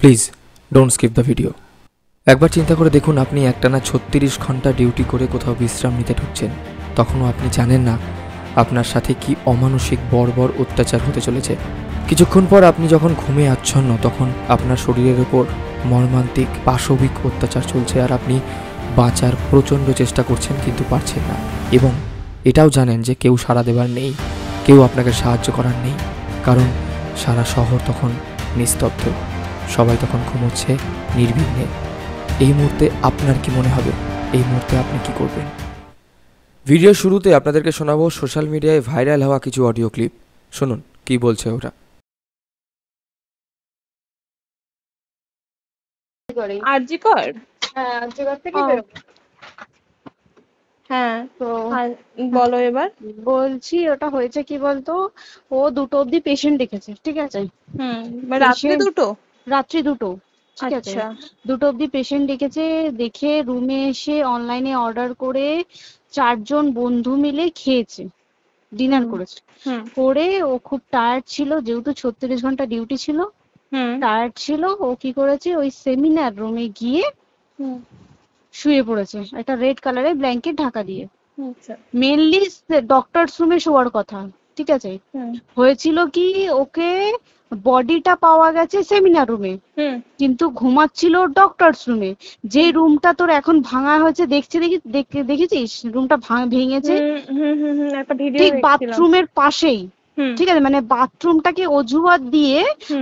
Please don't skip the video. একবার চিন্তা করে দেখুন, আপনি একটানা 36 ঘন্টা ডিউটি করে কোথাও বিশ্রাম নিতে ঢুকছেন, তখনও আপনি জানেন না আপনার সাথে কি অমানসিক বর্বর অত্যাচার হতে চলেছে। কিছুক্ষণ পর আপনি যখন ঘুমে আচ্ছন্ন, তখন আপনার শরীরের ওপর মর্মান্তিক পাশবিক অত্যাচার চলছে, আর আপনি বাঁচার প্রচণ্ড চেষ্টা করছেন কিন্তু পারছেন না। এবং এটাও জানেন যে কেউ সাড়া দেবার নেই, কেউ আপনাকে সাহায্য করার নেই, কারণ সারা শহর তখন নিস্তব্ধ, সবাই তখন ঘুমোচ্ছে নির্বিঘ্নে। এই মুহূর্তে আপনার কি মনে হবে? এই মুহূর্তে আপনি কি করবেন? ভিডিও শুরুতে আপনাদেরকে শোনাবো সোশ্যাল মিডিয়ায় ভাইরাল হওয়া কিছু অডিও ক্লিপ। শুনুন কি বলছে ওরা। আরজিকর হ্যাঁ, আর্যগড় থেকে ও। বেরোবো। হ্যাঁ, তো বলো এবার। বলছি ওটা হয়েছে কি বলতো, ও 2টো অব্দি পেশেন্ট দেখেছে, ঠিক আছে? রাত্রে দুটো? রাত্রি 2টো, ঠিক আছে। আচ্ছা। 2টো অব্দি পেশেন্ট দেখেছে, দেখে রুমে এসে অনলাইনে অর্ডার করে 4জন বন্ধু মিলে খেয়েছে, ডিনার করেছে। করে ও খুব টায়ার্ড ছিল, যেহেতু 36 ঘন্টা ডিউটি ছিল, টায়ার্ড ছিল। ও কি করেছে, ওই সেমিনার রুমে গিয়ে শুয়ে পড়েছে একটা রেড কালারের ব্ল্যাঙ্কেট ঢাকা দিয়ে। মেনলি ডক্টরস রুমে শোয়ার কথা, ঠিক আছে। হয়েছিল কি, ওকে বডিটা পাওয়া গেছে সেমিনার রুমে, কিন্তু ঘুমাচ্ছিল ডক্টরস রুমে, যে রুমটা তোর এখন ভাঙা হয়েছে। দেখেছিস রুমটা ভেঙেছে ঠিক বাথরুমের পাশেই, ঠিক আছে। মানে বাথরুমটাকে অজুহাত দিয়ে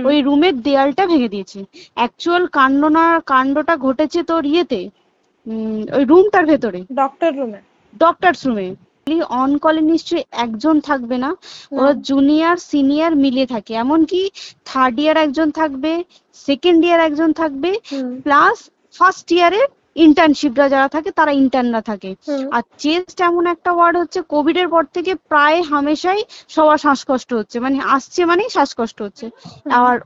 ওই রুমের দেয়ালটা ভেঙে দিয়েছে। অ্যাকচুয়াল কাণ্ডটা ঘটেছে তোর ইয়েতে, ওই রুমটার ভেতরে, ডক্টরস রুমে। অন কলে নিশ্চয়ই একজন থাকবে না, ওরা জুনিয়র সিনিয়র মিলিয়ে থাকে। এমনকি থার্ড ইয়ার একজন থাকবে, সেকেন্ড ইয়ার একজন থাকবে, প্লাস ফার্স্ট ইয়ারের ইন্টার্নশিপরা যারা থাকে তারা ইন্টার্নরা থাকে। আর চেস্ট এমন একটা ওয়ার্ড হচ্ছে, কোভিড এর পর থেকে প্রায় হামেশাই সবার শ্বাসকষ্ট হচ্ছে, মানে আসছে মানেই শ্বাসকষ্ট হচ্ছে। আর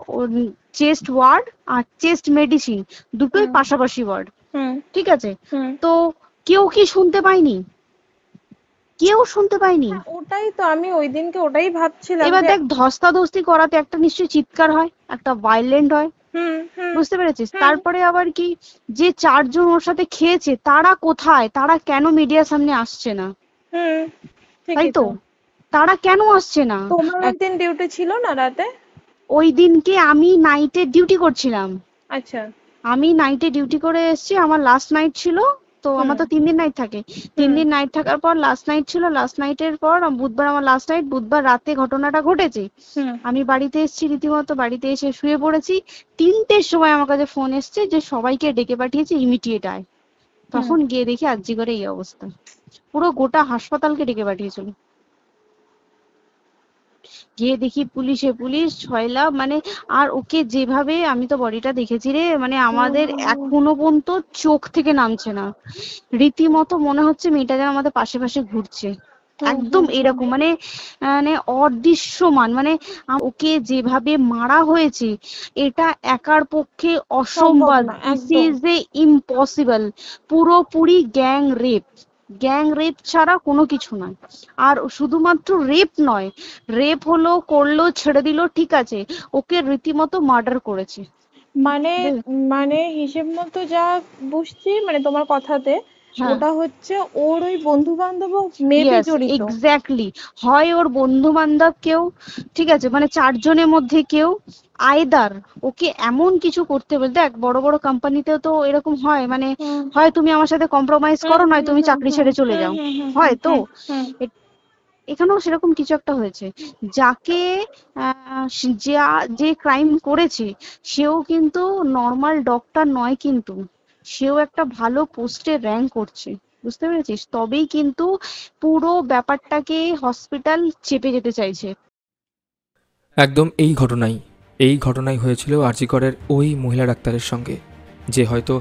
চেস্ট ওয়ার্ড আর চেস্ট মেডিসিন দুটোই পাশাপাশি ওয়ার্ড, ঠিক আছে। তো কেউ কি শুনতে পায়নি? কেউ শুনতে পায়নি। ওটাই তো আমি ওই দিনকে ওটাই ভাবছিলাম। এবার দেখ, ধস্তাধস্তি করাতে একটা নিশ্চয়ই চিৎকার হয়, একটা ভায়োলেন্ট হয়, বুঝতে পেরেছিস? তারপরে আবার কি, যে 4জন ওর সাথে খেয়েছে তারা কোথায়? তারা কেন মিডিয়ার সামনে আসছে না? তাই তো, তারা কেন আসছে না? তোমার ওই দিন ডিউটি ছিল না রাতে? ওই দিনকে আমি নাইটে ডিউটি করছিলাম। আচ্ছা। আমি নাইটে ডিউটি করে এসেছি, আমার লাস্ট নাইট ছিল। তো আমার তো 3 দিন নাইট থাকে, 3 দিন নাইট থাকার পর লাস্ট নাইট ছিল। লাস্ট নাইটের পর বুধবার আমার লাস্ট নাইট। বুধবার রাতে ঘটনাটা ঘটেছে। আমি বাড়িতে এসেছি, রীতিমতো বাড়িতে এসে শুয়ে পড়েছি। 3টের সময় আমার কাছে ফোন এসছে যে সবাইকে ডেকে পাঠিয়েছে, ইমিডিয়েট আয়। তখন গিয়ে দেখি আরজিকরে এই অবস্থা, পুরো গোটা হাসপাতালকে ডেকে পাঠিয়েছিল। গিয়ে দেখি পুলিশ ছয়লা, মানে। আর ওকে যেভাবে, আমি তো বডিটা দেখেছি রে, মানে আমাদের এখনো পর্যন্ত চোখ থেকে নামছে না। রীতিমতো মনে হচ্ছে মেয়েটা যেন আমাদের পাশে পাশে ঘুরছে, একদম এরকম, মানে মানে অদৃশ্যমান। মানে ওকে যেভাবে মারা হয়েছে, এটা একার পক্ষে অসম্ভব, দিস ইজ এ ইম্পসিবল। পুরোপুরি গ্যাং রেপ ছাড়া কোনো কিছু নয়। আর শুধুমাত্র রেপ নয়, রেপ হলো, করলো, ছেড়ে দিল, ঠিক আছে, ওকে রীতিমতো মার্ডার করেছে। মানে হিসেব মতো যা বুঝছি, মানে তোমার কথাতে, ওটা হচ্ছে ওর ওই বন্ধু বান্ধব মেবি জড়িত। এক্স্যাক্টলি, হয় ওর বন্ধু বান্ধব কেউ, ঠিক আছে, মানে 4জনের মধ্যে কেউ, আইদার ওকে এমন কিছু করতে বলতে। দেখ, বড় বড় কোম্পানিতেও তো এরকম হয়, মানে হয় তুমি আমার সাথে কম্প্রোমাইজ করো, নয় তুমি চাকরি ছেড়ে চলে যাও, হয় তো। এখানেও সেরকম কিছু একটা হয়েছে। যাকে যে ক্রাইম করেছে সেও কিন্তু নর্মাল ডক্টর নয়, কিন্তু সেও একটা ভালো পোস্টে র্যাঙ্ক করছে, বুঝতে পেরেছিস? তবেই কিন্তু পুরো ব্যাপারটাকে হসপিটাল চেপে যেতে চাইছে। একদম এই ঘটনাই হয়েছিল আরজিকরের ওই মহিলা ডাক্তারের সঙ্গে, যে হয়তো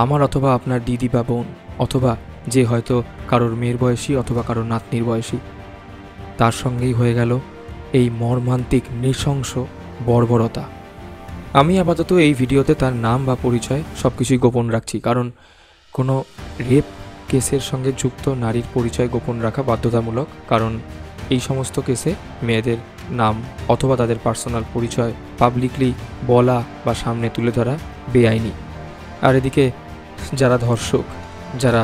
আমার অথবা আপনার দিদি বা বোন, অথবা যে হয়তো কারোর মেয়ের বয়সী অথবা কারোর নাতনির বয়সী, তার সঙ্গেই হয়ে গেল এই মর্মান্তিক নৃশংস বর্বরতা। আমি আপাতত এই ভিডিওতে তার নাম বা পরিচয় সব কিছুই গোপন রাখছি, কারণ কোনো রেপ কেসের সঙ্গে যুক্ত নারীর পরিচয় গোপন রাখা বাধ্যতামূলক, কারণ এই সমস্ত কেসে মেয়েদের নাম অথবা তাদের পার্সোনাল পরিচয় পাবলিকলি বলা বা সামনে তুলে ধরা বেআইনি। আর এদিকে যারা ধর্ষক, যারা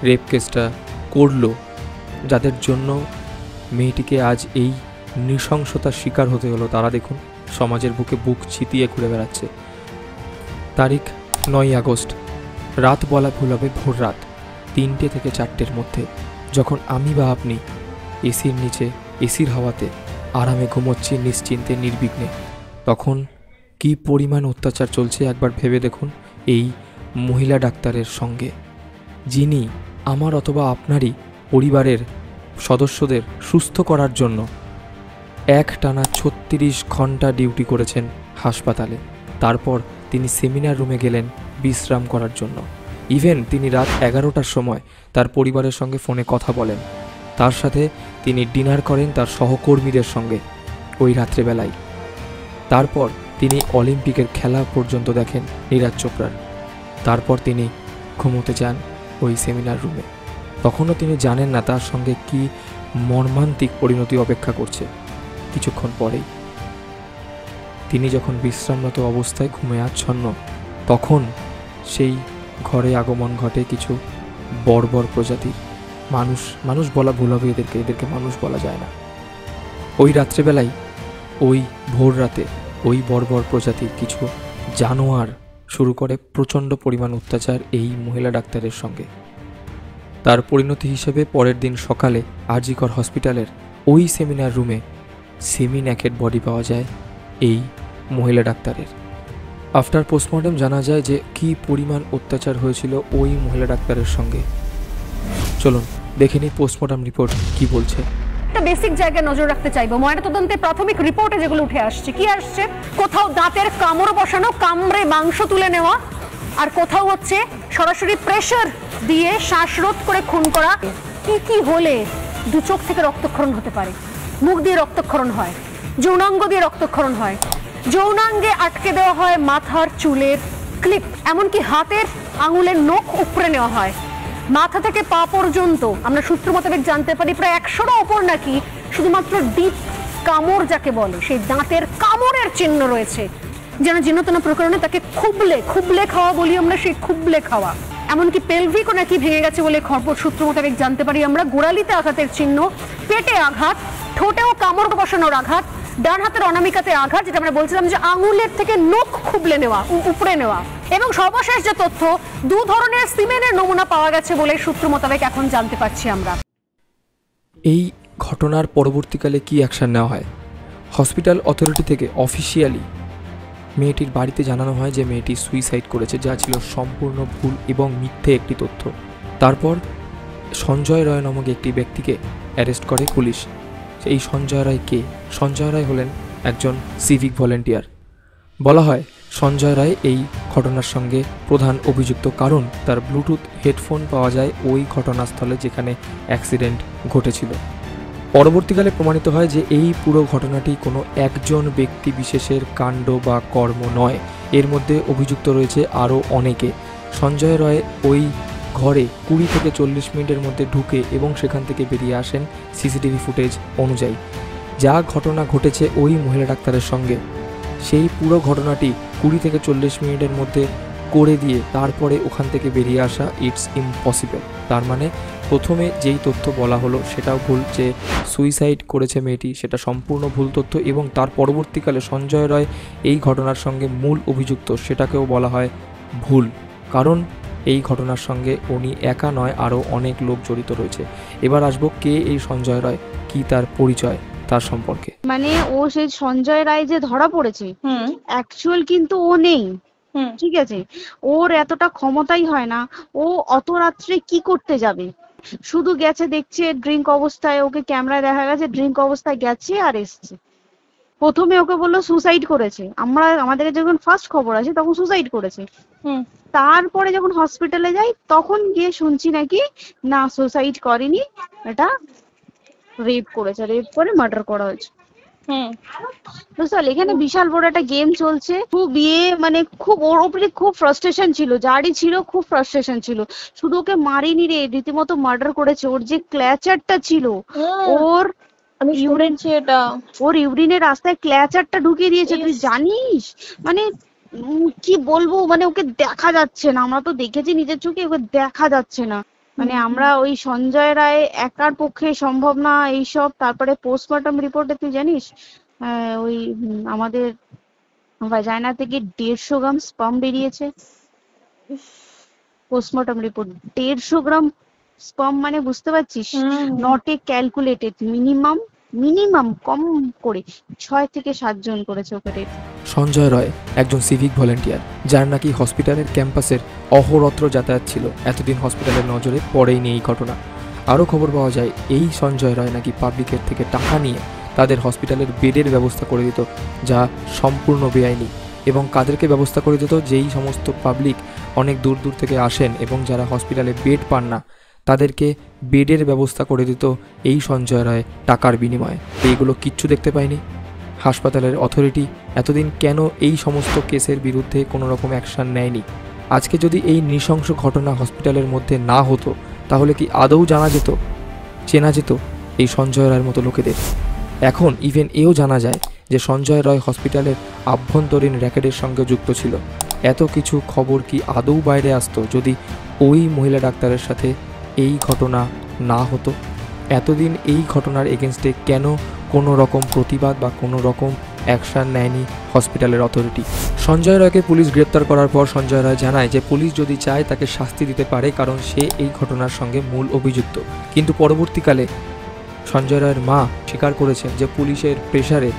রেপ কেসটা করলো, যাদের জন্য মেয়েটিকে আজ এই নৃশংসতার শিকার হতে হলো, তারা দেখুন সমাজের বুকে বুক ছিটিয়ে ঘুরে বেড়াচ্ছে। তারিখ 9 আগস্ট, রাত বলা ভুল হবে, ভোর রাত 3টে থেকে 4টের মধ্যে, যখন আমি বা আপনি এসির নিচে এসির হাওয়াতে আরামে ঘুমোচ্ছি নিশ্চিন্তে নির্বিঘ্নে, তখন কি পরিমাণ অত্যাচার চলছে একবার ভেবে দেখুন এই মহিলা ডাক্তারের সঙ্গে, যিনি আমার অথবা আপনারই পরিবারের সদস্যদের সুস্থ করার জন্য একটানা 36 ঘন্টা ডিউটি করেছেন হাসপাতালে। তারপর তিনি সেমিনার রুমে গেলেন বিশ্রাম করার জন্য। ইভেন তিনি রাত 11টার সময় তার পরিবারের সঙ্গে ফোনে কথা বলেন। তার সাথে তিনি ডিনার করেন তার সহকর্মীদের সঙ্গে ওই রাত্রেবেলায়। তারপর তিনি অলিম্পিকের খেলা পর্যন্ত দেখেন নীরাজ চোপড়ার। তারপর তিনি ঘুমোতে যান ওই সেমিনার রুমে। তখনও তিনি জানেন না তার সঙ্গে কি মর্মান্তিক পরিণতি অপেক্ষা করছে। কিছুক্ষণ পরেই তিনি যখন বিশ্রামরত অবস্থায় ঘুমে আচ্ছন্ন, তখন সেই ঘরে আগমন ঘটে কিছু বর্বর প্রজাতির মানুষ বলা ভুল হবে, এদেরকে মানুষ বলা যায় না। ওই রাত্রেবেলায়, ওই ভোর রাতে ওই বর্বর প্রজাতির কিছু জানোয়ার শুরু করে প্রচণ্ড পরিমাণ অত্যাচার এই মহিলা ডাক্তারের সঙ্গে। তার পরিণতি হিসেবে পরের দিন সকালে আরজিকর হসপিটালের ওই সেমিনার রুমে সেমি ন্যাকেড বডি পাওয়া যায় এই মহিলা ডাক্তারের। আফটার পোস্টমর্টেম জানা যায় যে কী পরিমাণ অত্যাচার হয়েছিল ওই মহিলা ডাক্তারের সঙ্গে। চলুন দেখে নিই পোস্টমর্টম রিপোর্ট কি বলছে। একটা বেসিক জায়গায় নজর রাখতে চাইবো। ময়নাতদন্তের প্রাথমিক রিপোর্টে যেগুলো উঠে আসছে, কি আসছে? কোথাও দাঁতের কামড় বসানো, কামড়ে মাংস তুলে নেওয়া, আর কোথাও হচ্ছে সরাসরি প্রেসার দিয়ে শ্বাসরোধ করে খুন করা। কি কি হলে দু চোখ থেকে রক্তক্ষরণ হতে পারে? মুখ দিয়ে রক্তক্ষরণ হয়, যৌনাঙ্গ দিয়ে রক্তক্ষরণ হয়, যৌনাঙ্গে আটকে দেওয়া হয় মাথার চুলের ক্লিপ, এমনকি হাতের আঙুলের নখ উপড়ে নেওয়া হয়। মাথা থেকে পা পর্যন্ত আমরা সূত্র মোতাবেক জানতে পারি প্রায় 100র ওপর নাকি শুধুমাত্র ডিপ কামড় যাকে বলে সেই দাঁতের কামড়ের চিহ্ন রয়েছে। যেন জীর্ণতনা প্রকরণে তাকে খুবলে খাওয়া বলি আমরা, সেই খুবলে খাওয়া। এমনকি পেলভিকও নাকি ভেঙে গেছে বলে খবর সূত্র মোতাবেক জানতে পারি আমরা। গোড়ালিতে আঘাতের চিহ্ন, পেটে আঘাত, ঠোঁটেও কামড় বসানোর আঘাত, ডান হাতের অনামিকাতে আঘাত, যেটা আমরা বলছিলাম যে আঙুলের থেকে নখ খুবলে নেওয়া, উপড়ে নেওয়া। এবং সর্বশেষ যে তথ্য, 2 ধরনের সিমেনের নমুনা পাওয়া গেছে বলে সূত্র মোতাবেক এখন জানতে পারছি আমরা। এই ঘটনার পরবর্তীকালে কি অ্যাকশন নেওয়া হয়? হসপিটাল অথরিটি থেকে অফিসিয়ালি মেয়েটির বাড়িতে জানানো হয় যে মেয়েটি সুইসাইড করেছে, যা ছিল সম্পূর্ণ ভুল এবং মিথ্যে একটি তথ্য। তারপর সঞ্জয় রায় নামক একটি ব্যক্তিকে অ্যারেস্ট করে পুলিশ। এই সঞ্জয় রায় কে? সঞ্জয় রায় হলেন একজন সিভিক ভলেন্টিয়ার। বলা হয় সঞ্জয় রায় এই ঘটনার সঙ্গে প্রধান অভিযুক্ত, কারণ তার ব্লুটুথ হেডফোন পাওয়া যায় ওই ঘটনাস্থলে যেখানে অ্যাক্সিডেন্ট ঘটেছিল। পরবর্তীকালে প্রমাণিত হয় যে এই পুরো ঘটনাটি কোনো একজন ব্যক্তি বিশেষের কাণ্ড বা কর্ম নয়, এর মধ্যে অভিযুক্ত রয়েছে আরও অনেকে। সঞ্জয় রায় ওই ঘরে 20 থেকে 40 মিনিটের মধ্যে ঢুকে এবং সেখান থেকে বেরিয়ে আসেন সিসিটিভি ফুটেজ অনুযায়ী। যা ঘটনা ঘটেছে ওই মহিলা ডাক্তারের সঙ্গে, সেই পুরো ঘটনাটি 20 থেকে 40 মিনিটের মধ্যে করে দিয়ে তারপরে ওখান থেকে বেরিয়ে আসা ইটস ইম্পসিবল। তার মানে প্রথমে যেই তথ্য বলা হলো সেটাও ভুল, যে সুইসাইড করেছে মেয়েটি সেটা সম্পূর্ণ ভুল তথ্য, এবং তার পরবর্তীকালে সঞ্জয় রায় এই ঘটনার সঙ্গে মূল অভিযুক্ত সেটাকেও বলা হয় ভুল, কারণ এই ঘটনার সঙ্গে উনি একা নয়, আরও অনেক লোক জড়িত রয়েছে। এবার আসবো কে এই সঞ্জয় রায়, কি তার পরিচয়, তার সম্পর্কে। মানে ও সেই সঞ্জয় রায় যে ধরা পড়েছে, অ্যাকচুয়াল কিন্তু ও নেই, ঠিক আছে? ওর এতটা ক্ষমতাই হয় না, ও অত রাত্রে কি করতে যাবে? শুধু গেছে, দেখছে ড্রিঙ্ক অবস্থায়, ওকে ক্যামেরায় দেখা গেছে ড্রিঙ্ক অবস্থায় গেছে আর এসছে। প্রথমে ওকে বললো সুসাইড করেছে, আমাদের যখন ফার্স্ট খবর আসে তখন সুসাইড করেছে। তারপরে যখন হসপিটালে যাই তখন গিয়ে শুনছি নাকি না সুসাইড করেনি, এটা রেপ করেছে, রেপ করে মার্ডার করা হয়েছে। বুঝতে পারলি? এখানে বিশাল বড় একটা গেম চলছে। খুব মানে খুব ওর উপরে খুব ফ্রাস্ট্রেশন ছিল, যারই ছিল খুব ফ্রাস্ট্রেশন ছিল। শুধু ওকে মারিনি রে, রীতিমতো মার্ডার করেছে। ওর যে ক্ল্যাচারটা ছিল, ওর আমি শুনেছি এটা। ওর ইউরিনের রাস্তায় ক্ল্যাচারটা ঢুকিয়ে দিয়েছে, তুই জানিস? মানে কি বলবো, মানে ওকে দেখা যাচ্ছে না, আমরা তো দেখেছি নিজের চোখে, ওকে দেখা যাচ্ছে না। মানে আমরা ওই সঞ্জয় রায় একার পক্ষে সম্ভব না এইসব। তারপরে পোস্টমর্টম রিপোর্টে তুই জানিস ওই আমাদের ভাজাইনা থেকে 150 গ্রাম স্পাম বেরিয়েছে। পোস্টমর্টম রিপোর্ট 150 গ্রাম স্পাম, মানে বুঝতে পারছিস? নট এ ক্যালকুলেটেড, মিনিমাম কম করে 6 থেকে 7 জন করেছে ওকে। সঞ্জয় রয় একজন সিভিক ভলেন্টিয়ার, যার নাকি হসপিটালের ক্যাম্পাসের অহরত্র যাতায়াত ছিল। এতদিন হসপিটালের নজরে পড়েইনি এই ঘটনা। আরও খবর পাওয়া যায় এই সঞ্জয় রয় নাকি পাবলিকের থেকে টাকা নিয়ে তাদের হসপিটালের বেডের ব্যবস্থা করে দিত, যা সম্পূর্ণ বেআইনি। এবং কাদেরকে ব্যবস্থা করে দিত? যেই সমস্ত পাবলিক অনেক দূর দূর থেকে আসেন এবং যারা হসপিটালে বেড পান না, তাদেরকে বেডের ব্যবস্থা করে দিত এই সঞ্জয় রায় টাকার বিনিময়ে। এইগুলো কিচ্ছু দেখতে পায়নি হাসপাতালের অথরিটি। এতদিন কেন এই সমস্ত কেসের বিরুদ্ধে কোনো রকম অ্যাকশন নেয়নি? আজকে যদি এই নৃশংস ঘটনা হসপিটালের মধ্যে না হতো, তাহলে কি আদৌ জানা যেত, চেনা যেত এই সঞ্জয় রায়ের মতো লোকেদের? এখন ইভেন এও জানা যায় যে সঞ্জয় রয় হসপিটালের আভ্যন্তরীণ র্যাকেটের সঙ্গে যুক্ত ছিল। এত কিছু খবর কি আদৌ বাইরে আসতো যদি ওই মহিলা ডাক্তারের সাথে এই ঘটনা না হতো? এতদিন এই ঘটনার এগেনস্টে কেন কোনো রকম প্রতিবাদ বা কোনো রকম অ্যাকশান নেয়নি হসপিটালের অথরিটি? সঞ্জয় রায়কে পুলিশ গ্রেপ্তার করার পর সঞ্জয় রায় জানায় যে পুলিশ যদি চায় তাকে শাস্তি দিতে পারে, কারণ সে এই ঘটনার সঙ্গে মূল অভিযুক্ত। কিন্তু পরবর্তীকালে সঞ্জয় রায়ের মা স্বীকার করেছেন যে পুলিশের প্রেসারে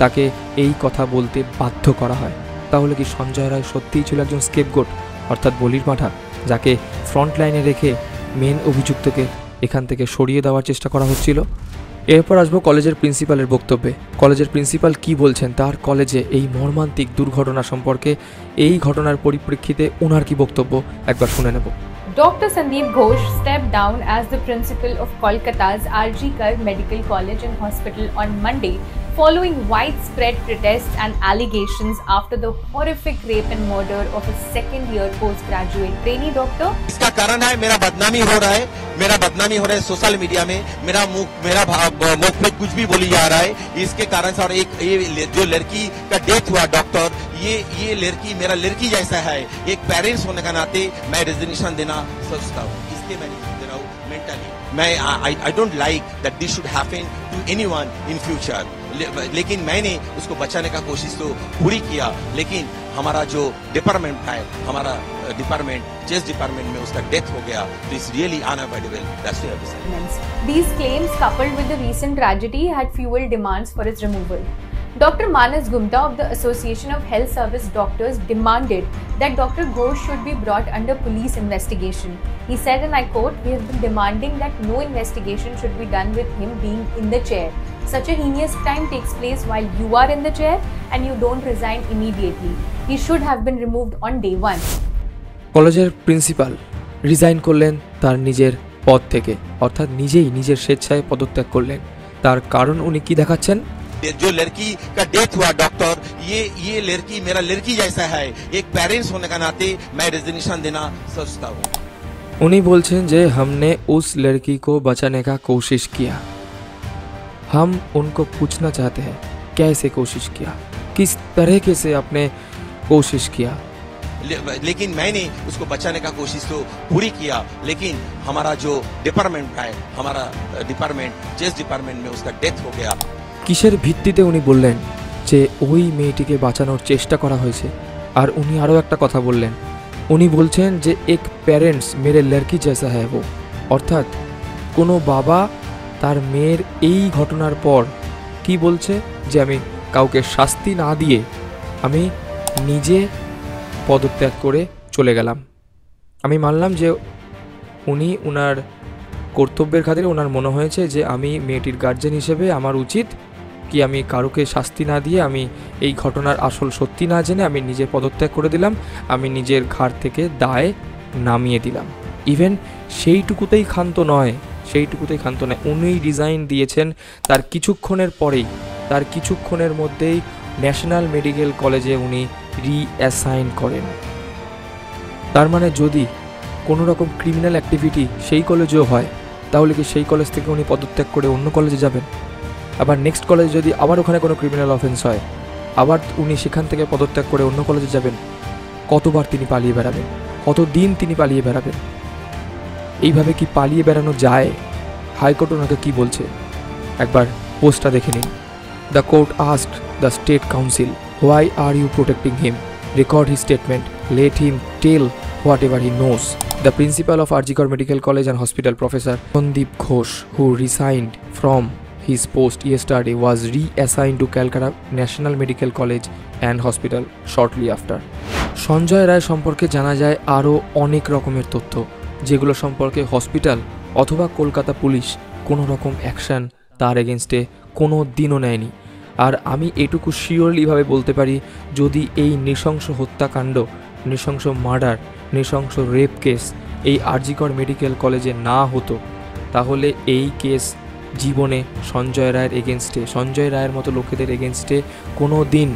তাকে এই কথা বলতে বাধ্য করা হয়। তাহলে কি সঞ্জয় রায় সত্যিই ছিল একজন স্কেপগোট, অর্থাৎ বলির পাঁঠা, যাকে ফ্রন্ট লাইনে রেখে মেন অভিযুক্তকে এখান থেকে সরিয়ে দেওয়ার চেষ্টা করা হচ্ছিল? এরপর আসবো কলেজের প্রিন্সিপালের বক্তব্যে। কলেজের প্রিন্সিপাল কি বলছেন তার কলেজে এই মর্মান্তিক দুর্ঘটনা সম্পর্কে, এই ঘটনার পরিপ্রেক্ষিতে ওনার কি বক্তব্য, একবার শুনে নেব। Dr. Sandeep Ghosh stepped down as the principal of Kolkata's R.G. Kar Medical College and Hospital on Monday following widespread protests and allegations after the horrific rape and murder of a second-year postgraduate trainee doctor. इसका कारण है मेरा बदनामी हो रहा है social media में, मेरा मुख पे कुछ भी बोली जा रहा है। इसके कारण से और एक ये जो लड़की का डेथ हुआ डॉक्टर, ये लड़की मेरा लड़की जैसा है। एक पेरेंट्स होने का नाते मैं रेजिग्नेशन देना सोचता हूँ, इसलिए मैं दे रहा हूँ मेंटली। मैं I don't like that this should happen to anyone in future. लेकिन मैंने उसको बचाने का कोशिश तो पूरी किया, लेकिन हमारा जो डिपार्टमेंट है, हमारा डिपार्टमेंट चेस्ट डिपार्टमेंट में उसका डेथ हो गया, तो it's really unavoidable. That's why I said These claims, coupled with the recent tragedy, had fueled demands for its removal. Dr. Manas Gumta of the Association of Health Service Doctors demanded that Dr. Ghosh should be brought under police investigation. He said, and I quote, "We have been demanding that no investigation should be done with him being in the chair. Such a heinous crime takes place while you are in the chair and you don't resign immediately. He should have been removed on day one." কলেজের principal resign করলেন তার নিজের পদ থেকে, অর্থাৎ নিজেই নিজের স্বেচ্ছায় পদত্যাগ করলেন। তার কারণ উনি কি দেখাচ্ছেন? जो लड़की का डेथ हुआ डॉक्टर, ये लड़की मेरा लड़की जैसा है। एक पेरेंट्स होने का नाते मैं रेजिग्नेशन देना सोचता हूँ। उन्हीं बोलছেন যে हमने उस लड़की को बचाने का कोशिश किया। हम उनको पूछना चाहते हैं कैसे कोशिश किया, किस तरीके से आपने कोशिश किया? लेकिन मैंने उसको बचाने का कोशिश तो पूरी किया, लेकिन हमारा जो डिपार्टमेंट है, हमारा डिपार्टमेंट चेस्ट डिपार्टमेंट में उसका डेथ हो गया। কিসের ভিত্তিতে উনি বললেন যে ওই মেয়েটিকে বাঁচানোর চেষ্টা করা হয়েছে? আর উনি আরও একটা কথা বললেন, উনি বলছেন যে এক প্যারেন্টস মেরে লড়কি জেসা হ্যায় वो, অর্থাৎ কোনো বাবা তার মেয়ের এই ঘটনার পর কি বলছে যে আমি কাউকে শাস্তি না দিয়ে আমি নিজে পদত্যাগ করে চলে গেলাম। আমি মানলাম যে উনি ওনার কর্তব্যের খাতিরে ওনার মনে হয়েছে যে আমি মেয়েটির গার্জেন হিসেবে আমার উচিত কি আমি কারোকে শাস্তি না দিয়ে, আমি এই ঘটনার আসল সত্যি না জেনে আমি নিজের পদত্যাগ করে দিলাম, আমি নিজের ঘাড় থেকে দায় নামিয়ে দিলাম। ইভেন সেইটুকুতেই ক্ষান্ত নয়, উনি রিজাইন দিয়েছেন তার কিছুক্ষণের পরেই, তার কিছুক্ষণের মধ্যেই ন্যাশনাল মেডিকেল কলেজে উনি রিঅ্যাসাইন করেন। তার মানে যদি কোনো রকম ক্রিমিনাল অ্যাক্টিভিটি সেই কলেজেও হয়, তাহলে কি সেই কলেজ থেকে উনি পদত্যাগ করে অন্য কলেজে যাবেন? আবার নেক্সট কলেজে যদি আবার ওখানে কোনো ক্রিমিনাল অফেন্স হয়, আবার উনি সেখান থেকে পদত্যাগ করে অন্য কলেজে যাবেন। কতবার তিনি পালিয়ে বেড়াবেন, কতদিন তিনি পালিয়ে বেড়াবেন? এইভাবে কি পালিয়ে বেড়ানো যায়? হাইকোর্ট ওনাকে কি বলছে একবার পোস্টটা দেখে নিন। The court asked the state council, why are you protecting him? Record his statement, let him tell whatever he knows. The principal of Arjikar Medical College and Hospital, Professor Sandeep Ghosh, who resigned from his post yesterday, was reassigned to Calcutta National Medical College and Hospital shortly after. Sanjay Roy সম্পর্কে জানা যায় আরও অনেক রকমের তথ্য, যেগুলো সম্পর্কে hospital অথবা কলকাতা পুলিশ কোনো রকম অ্যাকশান তার এগেনস্টে কোনো দিনও নেয়নি। আর আমি এটুকু শিওরলিভাবে বলতে পারি, যদি এই নৃশংস হত্যাকাণ্ড, নৃশংস মার্ডার, নৃশংস রেপ কেস এই আরজিকর মেডিকেল কলেজে না হতো, তাহলে এই কেস জীবনে সঞ্জয় রায়ের এগেনস্টে, সঞ্জয় রায়ের মতো লোকেদের এগেনস্টে কোনো দিন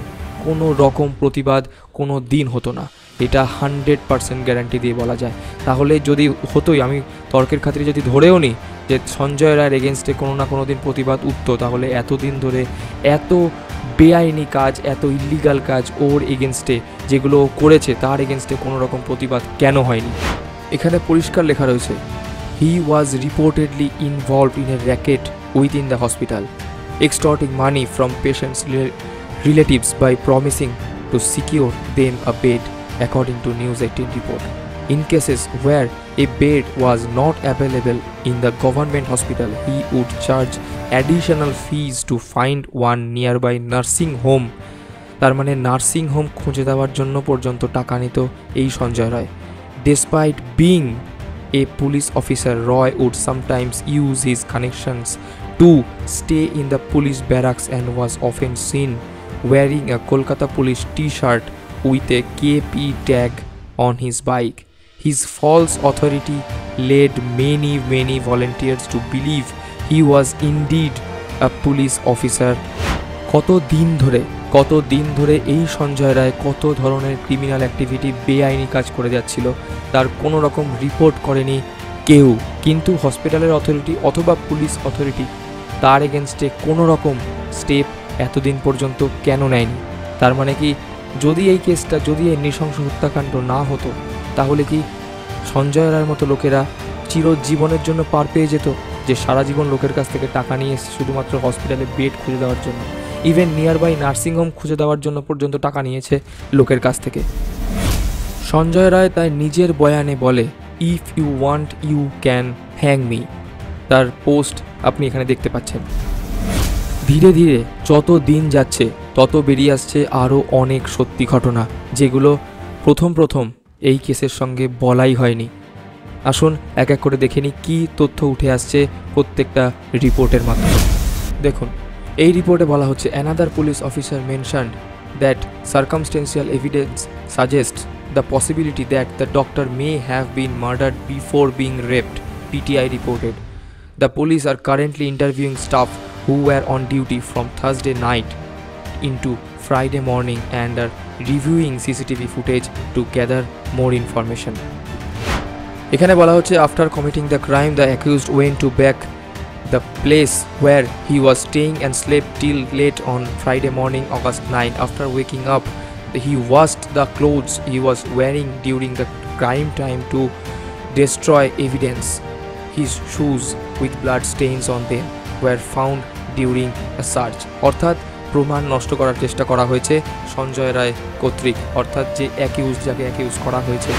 কোনো রকম প্রতিবাদ কোনো দিন হতো না। এটা 100% গ্যারান্টি দিয়ে বলা যায়। তাহলে যদি হতোই, আমি তর্কের খাতিরে যদি ধরেও নিই যে সঞ্জয় রায়ের এগেনস্টে কোনো না কোনো দিন প্রতিবাদ উঠতো, তাহলে এতদিন ধরে এত বেআইনি কাজ, এত ইল্লিগাল কাজ ওর এগেনস্টে যেগুলো করেছে, তার এগেনস্টে কোনো রকম প্রতিবাদ কেন হয়নি? এখানে পরিষ্কার লেখা রয়েছে, he was reportedly involved in a racket within the hospital, extorting money from patients relatives by promising to secure them a bed, according to News 18 report. In cases where a bed was not available in the government hospital, he would charge additional fees to find one nearby nursing home. তার মানে nursing home খুঁজে দেওয়ার জন্য পর্যন্ত টাকা নিত এই Sanjay Roy. Despite being a police officer, Roy would sometimes use his connections to stay in the police barracks and was often seen wearing a Kolkata police t-shirt with a KP tag on his bike. His false authority led many volunteers to believe he was indeed a police officer. কত দিন ধরে এই সঞ্জয় রায় কত ধরনের criminal activity, বেআইনি কাজ করে যাচ্ছিল, তার কোনো রকম রিপোর্ট করেনি কেউ। কিন্তু হসপিটালের অথরিটি অথবা পুলিশ অথরিটি তার এগেনস্টে কোনো রকম স্টেপ এতদিন পর্যন্ত কেন নেয়নি? তার মানে কি, যদি এই কেসটা, যদি এই নৃশংস হত্যাকাণ্ড না হতো, তাহলে কি সঞ্জয় রায়ের মতো লোকেরা চিরজীবনের জন্য পার পেয়ে যেত, যে সারা জীবন লোকের কাছ থেকে টাকা নিয়ে এসে শুধুমাত্র হসপিটালে বেড খুঁজে দেওয়ার জন্য, ইভেন নিয়ারবাই নার্সিংহোম খুঁজে দেওয়ার জন্য পর্যন্ত টাকা নিয়েছে লোকের কাছ থেকে। সঞ্জয় রায় তাই নিজের বয়ানে বলে, if you want you can hang me. তার পোস্ট আপনি এখানে দেখতে পাচ্ছেন। ধীরে ধীরে যত দিন যাচ্ছে তত বেরিয়ে আসছে আরও অনেক সত্যি ঘটনা, যেগুলো প্রথম এই কেসের সঙ্গে বলাই হয়নি। আসুন এক এক করে দেখে নিই কী তথ্য উঠে আসছে প্রত্যেকটা রিপোর্টের মাধ্যমে। দেখুন, এই রিপোর্টে বলা হচ্ছে, another police officer mentioned that circumstantial evidence suggests the possibility that the doctor may have been murdered before being raped, PTI reported. The police are currently interviewing staff who were on duty from Thursday night into Friday morning and are reviewing CCTV footage to gather more information. এখানে বলা হচ্ছে, after committing the crime, the accused went to back the place where he was staying and slept till late on Friday morning, August 9. After waking up, he washed the clothes he was wearing during the crime time to destroy evidence. His shoes with blood stains on them were found during a search. অর্থাৎ প্রমাণ নষ্ট করার চেষ্টা করা হয়েছে সঞ্জয় রায় কর্তৃক, অর্থাৎ যে যাকে অ্যাকিউজ করা হয়েছে।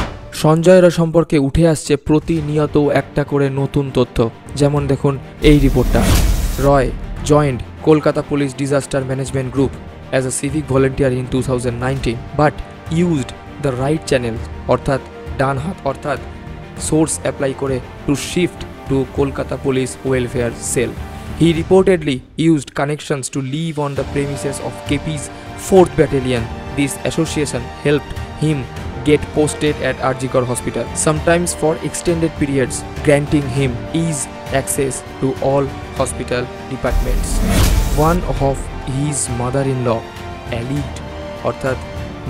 সঞ্জয় রায় সম্পর্কে উঠে আসছে প্রতিনিয়ত একটা করে নতুন তথ্য। যেমন দেখুন এই রিপোর্টটা, Roy joined Kolkata police disaster management group as a civic volunteer in 2019 but used the right channel, অর্থাৎ ডান হাত, অর্থাৎ সোর্স অ্যাপ্লাই করে to shift to Kolkata Police Welfare Cell. He reportedly used connections to live on the premises of KP's 4th Battalion. This association helped him get posted at Arjikar Hospital, sometimes for extended periods, granting him easy access to all hospital departments. One of his mother-in-law alleged, অর্থাৎ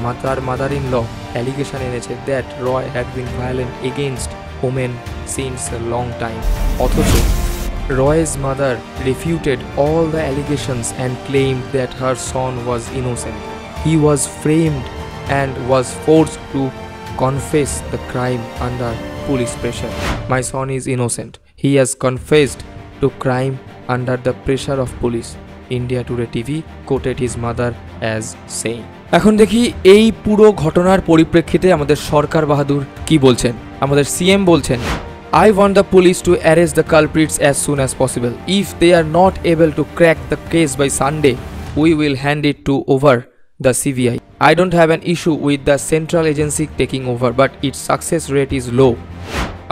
মাতার mother-in-law allegation এনেছে that Roy had been violent against women since a long time. অথচ Roy's mother refuted all the allegations and claimed that her son was innocent. He was framed and was forced to confess the crime under police pressure. My son is innocent. He has confessed to crime under the pressure of police. India Today TV quoted his mother as saying. এখন দেখি এই পুরো ঘটনার পরিপ্রেক্ষিতে আমাদের সরকার বাহাদুর কি বলছেন। আমাদের সিএম বলছেন, I want the police to arrest the culprits as soon as possible. If they are not able to crack the case by Sunday, we will hand it over the CBI. I don't have an issue with the central agency taking over, but its success rate is low.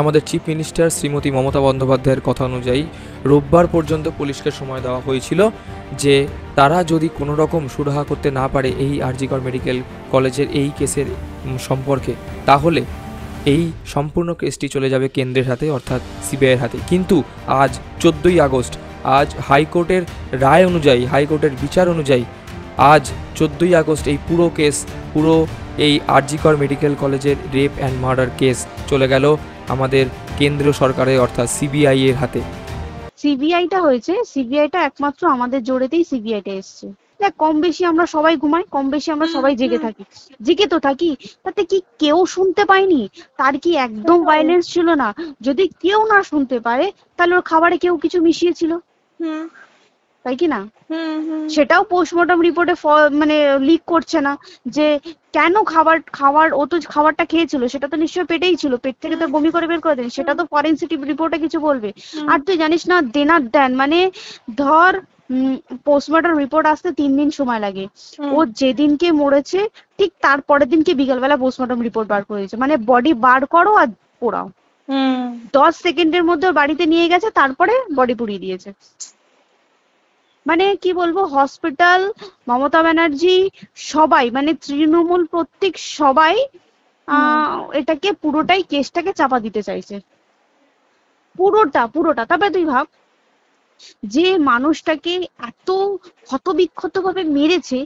আমাদের chief minister Shrimati Mamata বন্দ্যোপাধ্যায়ের কথা অনুযায়ী রোববার পর্যন্ত পুলিশকে সময় দেওয়া হয়েছিল যে তারা যদি কোনো রকম সুরাহা করতে না পারে এই আরজিকর মেডিকেল কলেজের এই কেসের সম্পর্কে, তাহলে এই সম্পূর্ণ কেসটি চলে যাবে কেন্দ্রের হাতে, অর্থাৎ সিবিআইয়ের হাতে। কিন্তু আজ 14ই আগস্ট, আজ হাইকোর্টের রায় অনুযায়ী, হাইকোর্টের বিচার অনুযায়ী আজ 14ই আগস্ট এই পুরো কেস, পুরো এই আরজিকর মেডিকেল কলেজের রেপ অ্যান্ড মার্ডার কেস চলে গেল আমাদের কেন্দ্রীয় সরকারের অর্থাৎ সিবিআই এর হাতে। সিবিআইটা হয়েছে, সিবিআইটা একমাত্র আমাদের জোরেতেই সিবিআইটা এসছে। দেখ, কম বেশি আমরা সবাই ঘুমাই, কম বেশি আমরা সবাই জেগে থাকি, জেগে তো থাকি, তাতে কি কেউ শুনতে পায়নি? তার কি একদম ভায়োলেন্স ছিল না? যদি কেউ না শুনতে পারে তাহলে ওর খাবারে কেউ কিছু মিশিয়েছিল, তাই কি না? সেটাও পোস্টমর্টম রিপোর্টে মানে লিক করছে না যে কেন খাবার ও তো খাবারটা খেয়েছিল, সেটা তো নিশ্চয়ই পেটেই ছিল, পেট থেকে তো বমি করে বের করে দেন, সেটা তো ফরেনসিক রিপোর্টে কিছু বলবে। আর তুই জানিস না, দেনার দেন মানে ধর পোস্টমর্টম রিপোর্ট আসতে 3 দিন সময় লাগে, ও যেদিনকে মরেছে ঠিক তার পরের দিনকে বিকালবেলা পোস্টমর্টম রিপোর্ট বার করেছে, মানে বডি বার করো আর পোড়াও, 10 সেকেন্ডের মধ্যে বাড়িতে নিয়ে গেছে, তারপরে বডি পুড়িয়ে দিয়েছে। মানে কি বলবো, হসপিটাল, মমতা ব্যানার্জি, সবাই মানে তৃণমূল প্রত্যেক সবাই এটাকে পুরোটাই কেসটাকে চাপা দিতে চাইছে, পুরোটা। তবে তুই ভাব, যে মানুষটাকে এত ক্ষতবিক্ষত ভাবে মেরেছে,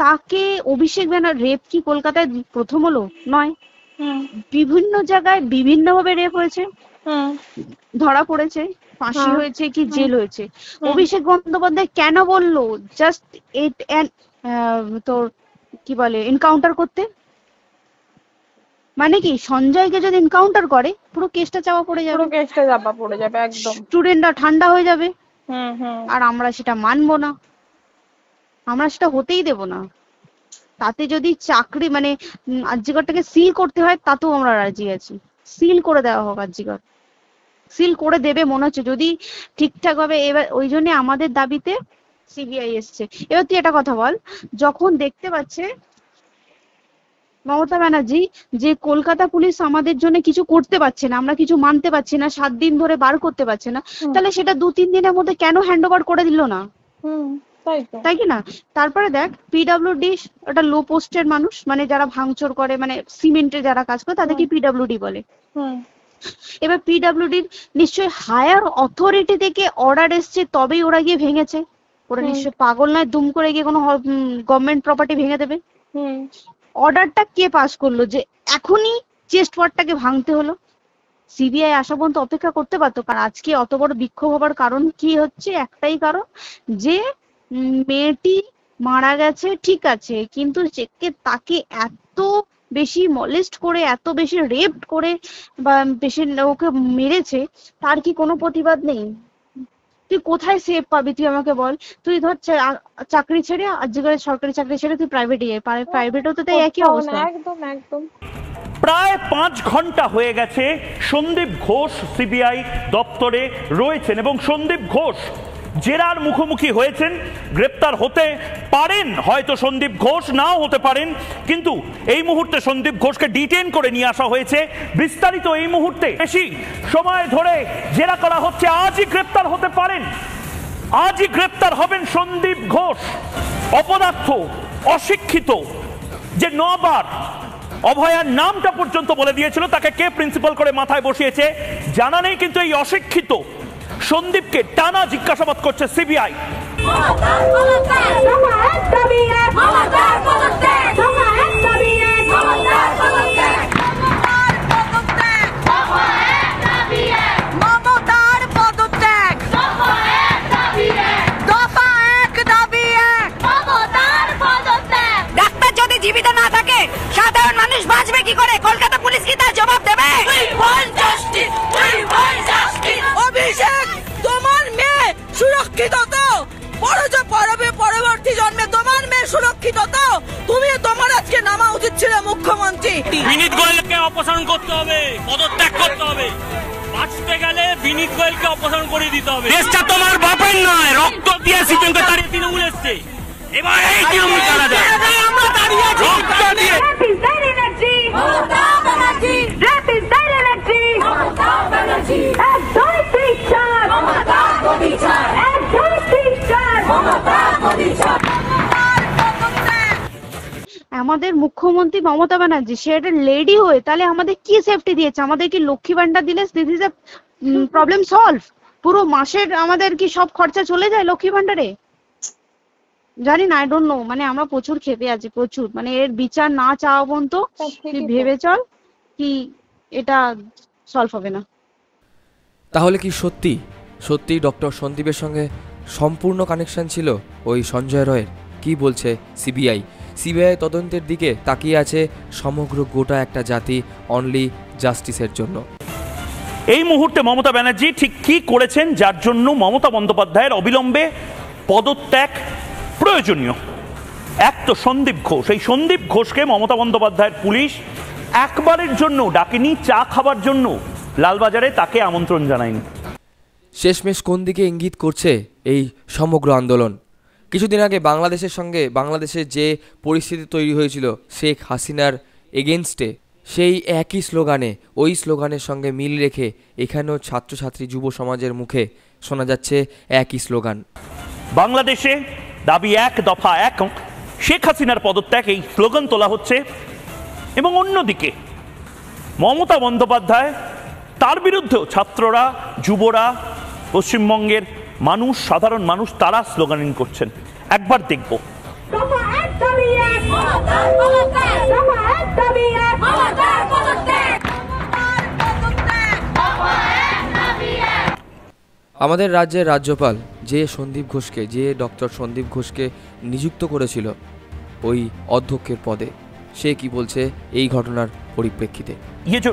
তাকে অভিষেক ব্যানার রেপ কি কলকাতায় প্রথম হলো? নয়, বিভিন্ন জায়গায় বিভিন্ন ভাবে রেপ হয়েছে, ধরা পড়েছে, ফাঁসি হয়েছে কি জেল হয়েছে। অভিষেক বন্দ্যোপাধ্যায় কেন বললো জাস্ট তোর কি বলে এনকাউন্টার করতে? মানে কি সঞ্জয়কে যদি এনকাউন্টার করে পুরো কেসটা চাপা পড়ে যাবে, একদম স্টুডেন্টরা ঠান্ডা হয়ে যাবে। আর আমরা সেটা মানবো না, আমরা সেটা হতেই দেব না। তাতে যদি চাকরি মানে আরজিকরটাকে সিল করতে হয় তাতেও আমরা রাজি আছি, সিল করে দেওয়া হোক, আরজিকর সিল করে দেবে মনে হচ্ছে যদি ঠিকঠাক ভাবে। এবার ওই জন্য আমাদের দাবিতে সিবিআই এসছে। এবার তুই একটা কথা বল, যখন দেখতে পাচ্ছে মমতা ব্যানার্জি যে কলকাতা পুলিশ আমাদের জন্য কিছু করতে পারছে না, আমরা কিছু মানতে পারছি না, 7 দিন ধরে বার করতে পারছে না, তাহলে সেটা 2-3 দিনের মধ্যে কেন হ্যান্ড ওভার করে দিল না? তাই কি না? তারপরে দেখ, পিডব্লিউডি একটা লো পোস্টের মানুষ, মানে যারা ভাঙচুর করে, মানে সিমেন্টের যারা কাজ করে তাদেরকে পিডব্লিউডি বলে। এবার পিডব্লিউডির নিশ্চয়ই হায়ার অথরিটি থেকে অর্ডার এসছে তবেই ওরা গিয়ে ভেঙেছে। ওরা নিশ্চয়ই পাগল নয় দুম করে গিয়ে কোনো গভর্নমেন্ট প্রপার্টি ভেঙে দেবে। অর্ডারটা কে পাস করলো যে এখনই চেস্ট ওয়ার্ডটাকে ভাঙতে হলো? সিবিআই আসা পর্যন্ত অপেক্ষা করতে পারতো। কারণ আজকে অত বড় বিক্ষোভ হবার কারণ কি হচ্ছে? একটাই কারণ, যে মেয়েটি মারা গেছে ঠিক আছে, কিন্তু তাকে এত বেশি মলেস্ট করে, এত বেশি রেপ করে বা বেশি ওকে মেরেছে, তার কি কোনো প্রতিবাদ নেই? তুই কোথায় সেফ পাবি তুই আমাকে বল? তুই ধর চাকরি ছেড়ে, আজকের সরকারি চাকরি ছেড়ে তুই প্রাইভেটে যাই, প্রাইভেটও তো তাই একই অবস্থা। একদম প্রায় 5 ঘন্টা হয়ে গেছে সন্দীপ ঘোষ সিবিআই দপ্তরে রয়েছেন এবং সন্দীপ ঘোষ জেরার মুখোমুখি হয়েছেন। গ্রেপ্তার হতে পারেন, হয়তো সন্দীপ ঘোষ নাও হতে পারেন, কিন্তু এই মুহূর্তে সন্দীপ ঘোষকে ডিটেইন করে নিয়ে আসা হয়েছে। বিস্তারিত এই মুহূর্তে, বেশি সময় ধরে জেরা করা হচ্ছে। আজই গ্রেপ্তার হতে পারেন, আজই গ্রেপ্তার হবেন সন্দীপ ঘোষ। অপদার্থ, অশিক্ষিত, যে 9 বার অভয়ার নামটা পর্যন্ত বলে দিয়েছিল, তাকে কে প্রিন্সিপাল করে মাথায় বসিয়েছে জানা নেই, কিন্তু এই অশিক্ষিত সন্দীপকে টানা জিজ্ঞাসাবাদ করছে সিবিআই। বিনীত গোয়েলকে অপসারণ করতে হবে, পদত্যাগ করতে হবে। বাঁচতে গেলে বিনীত গোয়েলকে অপসারণ করে দিতে হবে। দেশটা তোমার বাপের নয়, রক্ত দিয়ে সিপিএমকে তাড়িয়ে তৃণমূল এসছে। এবার এই তৃণমূল কারা যায়, আমরা দাঁড়িয়ে আছি রক্ত দিয়ে। আমাদের মুখ্যমন্ত্রী মমতা ব্যানার্জি, সে একটা লেডি হয়ে তাহলে আমাদের কি সেফটি দিয়েছে? আমাদের কি লক্ষ্মী ভান্ডার দিলে this is a problem solve? পুরো মাসের আমাদের কি সব খরচা চলে যায় লক্ষ্মী ভান্ডারে? জানি না, আই ডোন্ট নো। মানে আমরা প্রচুর ক্ষেপে আছি, প্রচুর। মানে এর বিচার না চাওয়া পর্যন্ত তুই ভেবে চল কি এটা সলভ হবে না। তাহলে কি সত্যি সত্যি ডক্টর সন্দীপের সঙ্গে সম্পূর্ণ কানেকশন ছিল ওই সঞ্জয় রয়ের? কি বলছে সিবিআই? সিবিআই তদন্তের দিকে তাকিয়ে আছে সমগ্র গোটা একটা জাতি, অনলি জাস্টিসের জন্য। এই মুহূর্তে মমতা ব্যানার্জি ঠিক কি করেছেন যার জন্য মমতা বন্দ্যোপাধ্যায়ের অবিলম্বে পদত্যাগ প্রয়োজনীয়? এক তো সন্দীপ ঘোষ। এই সন্দীপ ঘোষকে মমতা বন্দ্যোপাধ্যায়ের পুলিশ একবারের জন্য ডাকেনি, চা খাবার জন্য লালবাজারে তাকে আমন্ত্রণ জানায়নি। শেষমেশ কোন দিকে ইঙ্গিত করছে এই সমগ্র আন্দোলন? কিছুদিন আগে বাংলাদেশের সঙ্গে বাংলাদেশের যে পরিস্থিতি তৈরি হয়েছিল শেখ হাসিনার এগেনস্টে, সেই একই স্লোগানে, ওই স্লোগানের সঙ্গে মিল রেখে এখানেও ছাত্রছাত্রী যুব সমাজের মুখে শোনা যাচ্ছে একই স্লোগান। বাংলাদেশে দাবি এক, দফা এক, শেখ হাসিনার পদত্যাগ, এই স্লোগান তোলা হচ্ছে। এবং অন্যদিকে মমতা বন্দ্যোপাধ্যায়, তার বিরুদ্ধেও ছাত্ররা, যুবরা, পশ্চিমবঙ্গের মানুষ, সাধারণ মানুষ, তারা স্লোগানিং করছেন। একবার দেখব। আমাদের রাজ্যের রাজ্যপাল যে সন্দীপ ঘোষকে, যে ডক্টর সন্দীপ ঘোষকে নিযুক্ত করেছিল ওই অধ্যক্ষের পদে, সে কি বলছে এই ঘটনার পরিপ্রেক্ষিতে? ये जो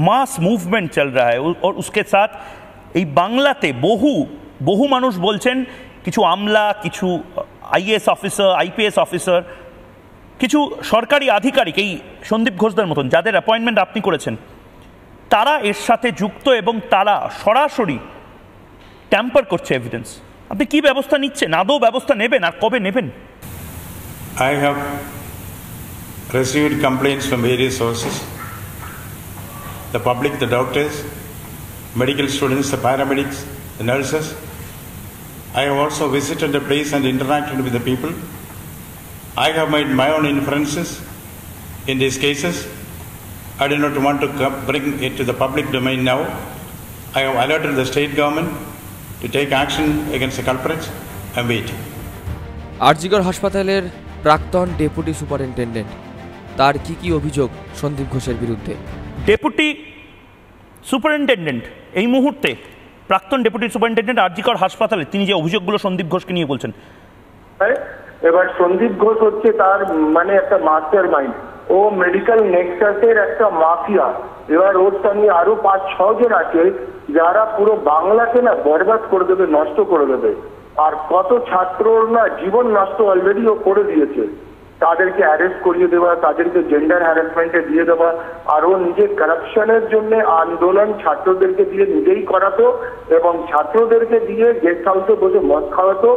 मास मूवमेंट चल रहा है और उसके साथ এই বাংলাতে বহু মানুষ বলছেন, কিছু আমলা, কিছু আইএএস অফিসার, আইপিএস অফিসার, কিছু সরকারি আধিকারিক, এই সন্দীপ ঘোষদের মতন যাদের অ্যাপয়েন্টমেন্ট আপনি করেছেন, তারা এর সাথে যুক্ত এবং তারা সরাসরি ট্যাম্পার করছে এভিডেন্স। আপনি কি ব্যবস্থা নিচ্ছেন? আদৌ ব্যবস্থা নেবেন? আর কবে নেবেন? I have received complaints from various sources. The public, the doctors, medical students, the paramedics, the nurses. I have also visited the place and interacted with the people. I have made my own inferences in these cases. I do not want to bring it to the public domain now. I have alerted the state government to take action against the culprits. I am waiting. RG Kar হাসপাতালের প্রাক্তন deputy superintendent, তার কি অভিযোগ সন্দীপ ঘোষের বিরুদ্ধে? Deputy superintendent এই মুহূর্তে, প্রাক্তন ডেপুটি সুপারিনটেন্ডেন্ট আরজিকর হাসপাতালে, তিনি যে অভিযোগগুলো সন্দীপ ঘোষকে নিয়ে বলছেন। এবার সন্দীপ ঘোষ হচ্ছে তার মানে একটা মাস্টার মাইন্ড, ও মেডিকেল নেক্সাসের একটা মাফিয়া। এবার ওর সঙ্গে আরো 5-6 জন আছে যারা পুরো বাংলাকে না বরবাদ করে দেবে, নষ্ট করে দেবে। আর কত ছাত্রর না জীবন নষ্ট অলরেডি ও করে দিয়েছে। তাদেরকে অ্যারেস্ট করিয়ে দেওয়া, তাদেরকে জেন্ডার হ্যারাসমেন্টে দিয়ে দেওয়া, আর ও নিজে কারাপশনের জন্য আন্দোলন ছাত্রদেরকে দিয়ে নিজেই করাতো এবং ছাত্রদেরকে দিয়ে গেস্ট হাউসে বসে মদ খাওয়াতো।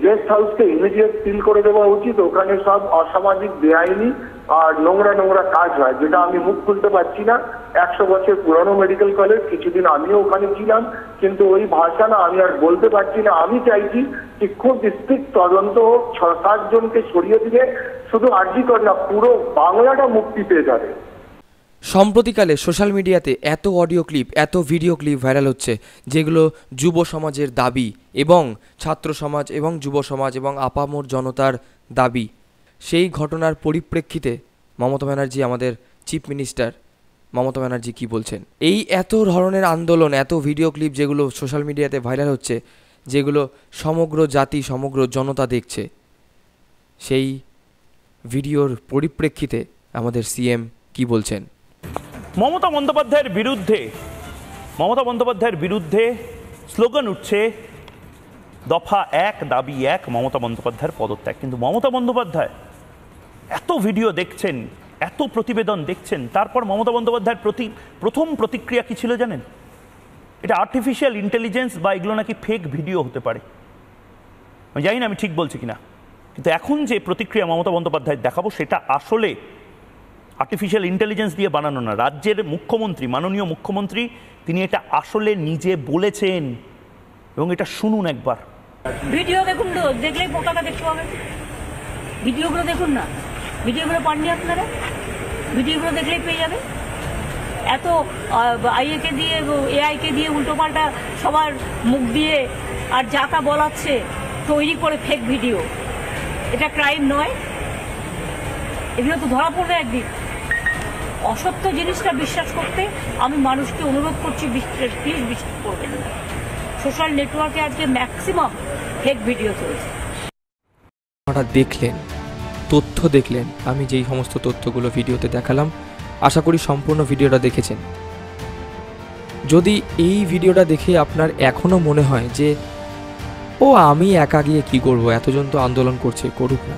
গেস্ট হাউসকে ইমিডিয়েট সিল করে দেওয়া উচিত। ওখানে সব অসামাজিক, বেআইনি আর নোংরা কাজ হয়, যেটা আমি মুখ খুলতে পারছি না। 100 বছর পুরানো মেডিকেল কলেজ, কিছুদিন আমিও ওখানে ছিলাম, কিন্তু ওই ভাষা না আমি আর বলতে পারছি না। আমি চাইছি যে খুব স্ট্রিক্ট তদন্ত হোক, 6-7 জনকে সরিয়ে দিয়ে শুধু আরজিকর না, পুরো বাংলাটা মুক্তি পেয়ে যাবে। সম্প্রতিকালে সোশ্যাল মিডিয়াতে এত অডিও ক্লিপ, এত ভিডিও ক্লিপ ভাইরাল হচ্ছে, যেগুলো যুব সমাজের দাবি এবং ছাত্র সমাজ এবং যুব সমাজ এবং আপামর জনতার দাবি। সেই ঘটনার পরিপ্রেক্ষিতে মমতা ব্যানার্জি, আমাদের চিফ মিনিস্টার মমতা ব্যানার্জি কি বলছেন? এই এত ধরনের আন্দোলন, এত ভিডিও ক্লিপ যেগুলো সোশ্যাল মিডিয়াতে ভাইরাল হচ্ছে, যেগুলো সমগ্র জাতি, সমগ্র জনতা দেখছে, সেই ভিডিওর পরিপ্রেক্ষিতে আমাদের সিএম কি বলছেন? মমতা বন্দ্যোপাধ্যায়ের বিরুদ্ধে স্লোগান উঠছে, দফা এক, দাবি এক, মমতা বন্দ্যোপাধ্যায়ের পদত্যাগ। কিন্তু মমতা বন্দ্যোপাধ্যায় এত ভিডিও দেখছেন, এত প্রতিবেদন দেখছেন, তারপর মমতা বন্দ্যোপাধ্যায়ের প্রথম প্রতিক্রিয়া কি ছিল জানেন? এটা আর্টিফিশিয়াল ইন্টেলিজেন্স বা এগুলো নাকি ফেক ভিডিও হতে পারে। আমি জানি না আমি ঠিক বলছি কিনা, কিন্তু এখন যে প্রতিক্রিয়া মমতা বন্দ্যোপাধ্যায় দেখাবো সেটা আসলে আর্টিফিশিয়াল ইন্টেলিজেন্স দিয়ে বানানো না। রাজ্যের মুখ্যমন্ত্রী, মাননীয় মুখ্যমন্ত্রী, তিনি এটা আসলে নিজে বলেছেন, এবং এটা শুনুন একবার। ভিডিও দেখুন, দেখলেই পতাকা দেখতে পাবেন। ভিডিওগুলো দেখুন না, ভিডিওগুলো পাননি আপনারা? ভিডিওগুলো দেখলেই পেয়ে যাবে। এত আইএকে দিয়ে, এআইকে দিয়ে উল্টোপাল্টা সবার মুখ দিয়ে আর যা তা বলাচ্ছে, তৈরি করে ফেক ভিডিও। এটা ক্রাইম নয়? এগুলো তো ধরা পড়বে একদিন। অসত্য জিনিসটা বিশ্বাস করতে আমি মানুষকে অনুরোধ করছি, প্লিজ বিশ্বাস করবেন না। সোশ্যাল নেটওয়ার্কে আজকে ম্যাক্সিমাম ফেক ভিডিও চলছে। আপনারা দেখলেন, তথ্য দেখলেন, আমি যেই সমস্ত তথ্যগুলো ভিডিওতে দেখালাম, আশা করি সম্পূর্ণ ভিডিওটা দেখেছেন। যদি এই ভিডিওটা দেখে আপনার এখনও মনে হয় যে ও আমি একা গিয়ে কী করবো, এতজন তো আন্দোলন করছে, করুক না।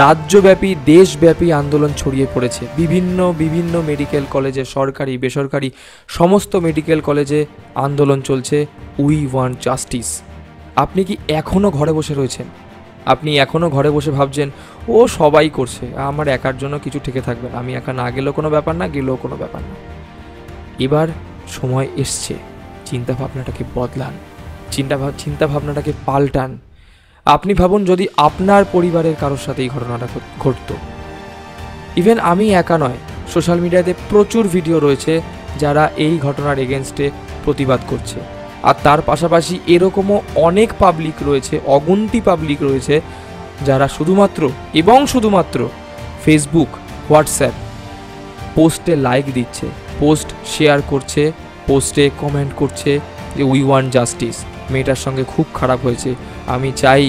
রাজ্যব্যাপী, দেশব্যাপী আন্দোলন ছড়িয়ে পড়েছে। বিভিন্ন মেডিকেল কলেজে, সরকারি বেসরকারি সমস্ত মেডিকেল কলেজে আন্দোলন চলছে। We want justice. আপনি কি এখনও ঘরে বসে রয়েছেন? আপনি এখনও ঘরে বসে ভাবছেন ও সবাই করছে, আমার একার জন্য কিছু ঠেকে থাকবে না, আমি একা না গেলেও কোনো ব্যাপার না, গেলেও কোনো ব্যাপার না। এবার সময় এসছে, চিন্তাভাবনাটাকে বদলান, চিন্তাভাবনাটাকে পাল্টান। আপনি ভাবুন যদি আপনার পরিবারের কারোর সাথে এই ঘটনাটা ঘটতো। ইভেন আমি একা নয়, সোশ্যাল মিডিয়াতে প্রচুর ভিডিও রয়েছে যারা এই ঘটনার এগেনস্টে প্রতিবাদ করছে। আর তার পাশাপাশি এরকমও অনেক পাবলিক রয়েছে, অগুন্তি পাবলিক রয়েছে যারা শুধুমাত্র ফেসবুক, হোয়াটসঅ্যাপ পোস্টে লাইক দিচ্ছে, পোস্ট শেয়ার করছে, পোস্টে কমেন্ট করছে যে উই ওয়ান্ট জাস্টিস, মেয়েটার সঙ্গে খুব খারাপ হয়েছে, আমি চাই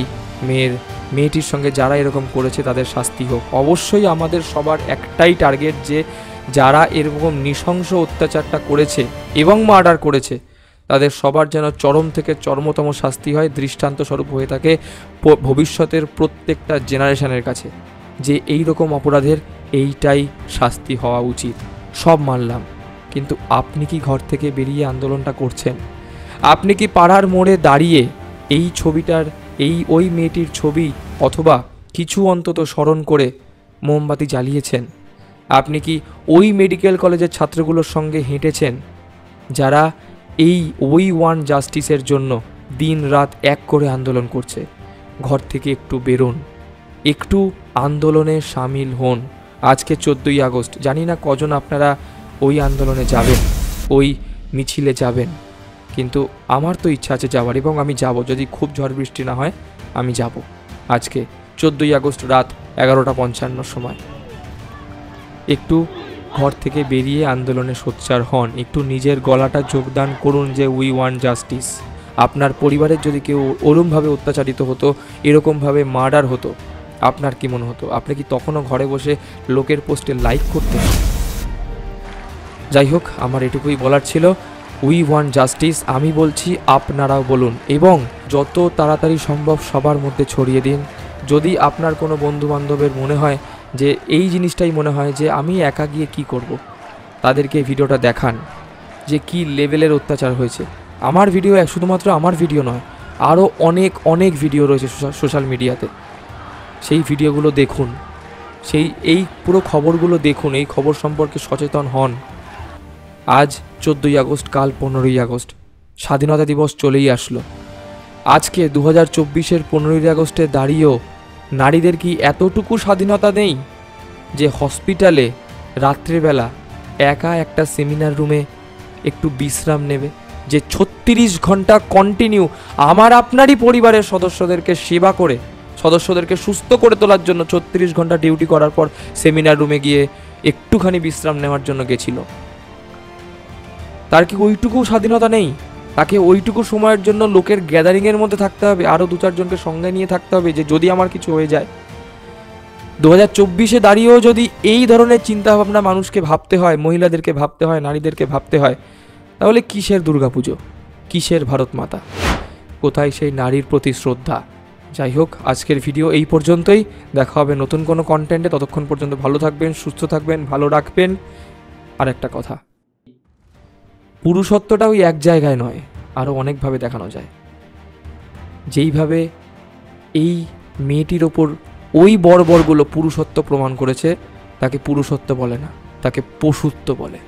মেয়েটির সঙ্গে যারা এরকম করেছে তাদের শাস্তি হোক। অবশ্যই আমাদের সবার একটাই টার্গেট যে যারা এরকম নৃশংস অত্যাচারটা করেছে এবং মার্ডার করেছে তাদের সবার যেন চরম থেকে চরমতম শাস্তি হয়, দৃষ্টান্ত স্বরূপ হয়ে থাকে ভবিষ্যতের প্রত্যেকটা জেনারেশনের কাছে যে এই রকম অপরাধের এইটাই শাস্তি হওয়া উচিত। সব মানলাম, কিন্তু আপনি কি ঘর থেকে বেরিয়ে আন্দোলনটা করছেন? আপনি কি পাড়ার মোড়ে দাঁড়িয়ে এই ছবিটার, ওই মেয়েটির ছবি অথবা কিছু অন্তত স্মরণ করে মোমবাতি জ্বালিয়েছেন? আপনি কি ওই মেডিকেল কলেজের ছাত্রগুলোর সঙ্গে হেঁটেছেন যারা এই উই ওয়ান্ট জাস্টিসের জন্য দিন রাত এক করে আন্দোলন করছে? ঘর থেকে একটু বেরোন, একটু আন্দোলনে সামিল হন। আজকে 14ই আগস্ট, জানি না কজন আপনারা ওই আন্দোলনে যাবেন, ওই মিছিলে যাবেন, কিন্তু আমার তো ইচ্ছা আছে যাওয়ার, এবং আমি যাব। যদি খুব ঝড় বৃষ্টি না হয় আমি যাব। আজকে 14ই আগস্ট রাত 11:55 সময় একটু ঘর থেকে বেরিয়ে আন্দোলনে সোচ্চার হন, একটু নিজের গলাটা যোগদান করুন যে উই ওয়ান্ট জাস্টিস। আপনার পরিবারের যদি কেউ ওরমভাবে অত্যাচারিত হতো, এরকমভাবে মার্ডার হতো, আপনার কি মনে হতো? আপনি কি তখনও ঘরে বসে লোকের পোস্টে লাইক করতেন? যাই হোক, আমার এটুকুই বলার ছিল, উই ওয়ান্ট জাস্টিস। আমি বলছি, আপনারাও বলুন, এবং যত তাড়াতাড়ি সম্ভব সবার মধ্যে ছড়িয়ে দিন। যদি আপনার কোনো বন্ধু বান্ধবের মনে হয় যে এই জিনিসটাই মনে হয় যে আমি একা গিয়ে কি করব, তাদেরকে ভিডিওটা দেখান যে কি লেভেলের অত্যাচার হয়েছে। আমার ভিডিও শুধুমাত্র আমার ভিডিও নয়, আরও অনেক ভিডিও রয়েছে সোশ্যাল মিডিয়াতে। সেই ভিডিওগুলো দেখুন, এই পুরো খবরগুলো দেখুন, এই খবর সম্পর্কে সচেতন হন। আজ 14ই আগস্ট, কাল 15ই আগস্ট, স্বাধীনতা দিবস চলেই আসলো। আজকে 2024-এর 15ই আগস্টে দাঁড়িয়েও নারীদের কি এতটুকু স্বাধীনতা নেই যে হসপিটালে রাত্রেবেলা একা একটা সেমিনার রুমে একটু বিশ্রাম নেবে? যে 36 ঘন্টা কন্টিনিউ আমার আপনারই পরিবারের সদস্যদেরকে সেবা করে, সদস্যদেরকে সুস্থ করে তোলার জন্য 36 ঘন্টা ডিউটি করার পর সেমিনার রুমে গিয়ে একটুখানি বিশ্রাম নেওয়ার জন্য গেছিল, তার কি ওইটুকু স্বাধীনতা নেই? তাকে ওইটুকু সময়ের জন্য লোকের গ্যাদারিংয়ের মধ্যে থাকতে হবে, আরও 2-4 জনকে সঙ্গে নিয়ে থাকতে হবে যে যদি আমার কিছু হয়ে যায়। 2024-এ দাঁড়িয়েও যদি এই ধরনের চিন্তাভাবনা মানুষকে ভাবতে হয়, মহিলাদেরকে ভাবতে হয়, নারীদেরকে ভাবতে হয়, তাহলে কিসের দুর্গাপুজো, কিসের ভারত মাতা? কোথায় সেই নারীর প্রতি শ্রদ্ধা যাই হোক, আজকের ভিডিও এই পর্যন্তই। দেখা হবে নতুন কোনো কন্টেন্টে। ততক্ষণ পর্যন্ত ভালো থাকবেন, সুস্থ থাকবেন, ভালো রাখবেন। আর একটা কথা, পুরুষত্বটা ওই এক জায়গায় নয়, আরও অনেকভাবে দেখানো যায়। যেইভাবে এই মেয়েটির ওপর ওই বর্বরগুলো পুরুষত্ব প্রমাণ করেছে, তাকে পুরুষত্ব বলে না, তাকে পশুত্ব বলে।